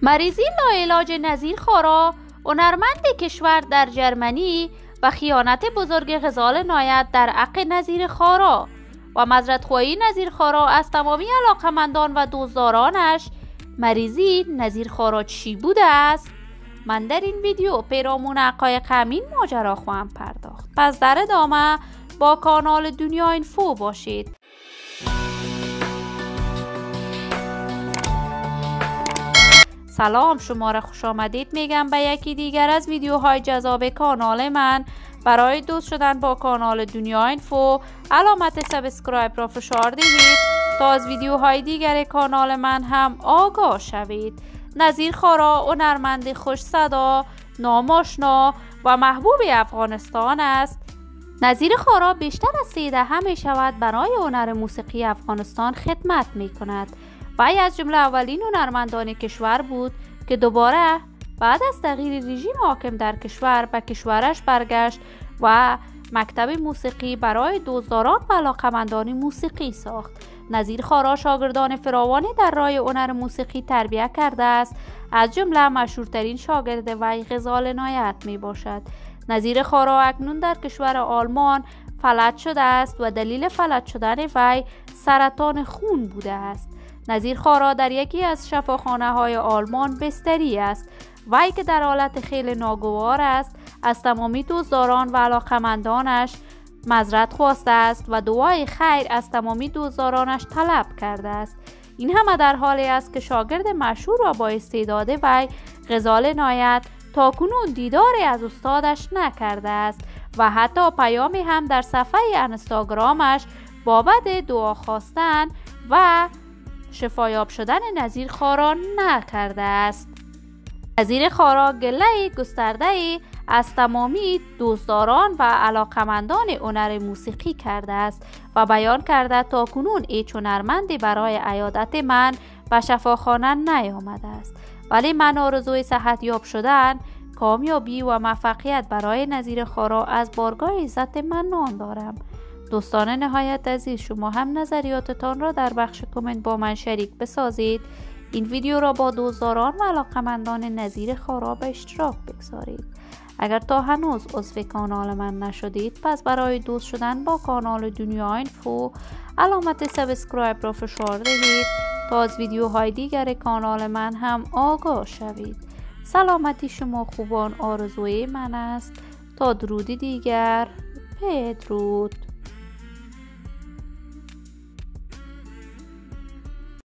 مریضی لاعلاج نظیر خارا، هنرمند کشور در جرمنی و خیانت بزرگ غزال نایت در حق نظیر خارا و معذرت‌خواهی نظیر خارا از تمامی علاقمندان و دوستدارانش. مریضی نظیر خارا چی بوده است؟ من در این ویدیو پیرامون حقایق همین ماجرا خواهم پرداخت. پس در ادامه با کانال دنیا اینفو باشید. سلام، شما را خوش آمدید میگم به یکی دیگر از ویدیوهای جذاب کانال من. برای دوست شدن با کانال دنیا اینفو علامت سابسکرایب را فشار دهید تا از ویدیوهای دیگر کانال من هم آگاه شوید. نظیر خارا هنرمند خوش صدا، ناماشنا و محبوب افغانستان است. نظیر خارا بیشتر از 3 دهه می شود برای هنر موسیقی افغانستان خدمت می کند. وی از جمله اولین هنرمندان کشور بود که دوباره بعد از تغییر رژیم حاکم در کشور به کشورش برگشت و مکتب موسیقی برای دوستداران و علاقمندان موسیقی ساخت. نظیر خارا شاگردان فراوانی در راه هنر موسیقی تربیت کرده است. از جمله مشهورترین شاگرد وی غزال نایت می باشد. نظیر خارا اکنون در کشور آلمان فلج شده است و دلیل فلج شدن وی سرطان خون بوده است. نظیر خارا در یکی از شفاخانه های آلمان بستری است. وی که در حالت خیلی ناگوار است از تمامی دوستداران و علاقمندانش معذرت خواسته است و دعای خیر از تمامی دوستدارانش طلب کرده است. این همه در حالی است که شاگرد مشهور و با استعداد وی غزال نایت تاکنون دیداری از استادش نکرده است و حتی پیامی هم در صفحه اینستاگرامش بابت دعا خواستن و شفایاب شدن نظیر خارا نکرده است. نظیر خارا گله گسترده از تمامی دوستداران و علاقمندان هنر موسیقی کرده است و بیان کرده تا کنون هیچ هنرمندی برای عیادت من به شفاخانه نیامده است، ولی من آرزوی صحت یاب شدن، کامیابی و موفقیت برای نظیر خارا از بارگاه عزت منان دارم. دوستان نهایت عزیز، شما هم نظریاتتان را در بخش کامنت با من شریک بسازید. این ویدیو را با دوستداران و علاقمندان نظیر خارا به اشتراک بگذارید. اگر تا هنوز عضو کانال من نشدید، پس برای دوست شدن با کانال دنیا اینفو علامت سابسکرایب را فشار دهید تا از ویدیوهای دیگر کانال من هم آگاه شوید. سلامتی شما خوبان آرزوی من است. تا درودی دیگر، بدرود.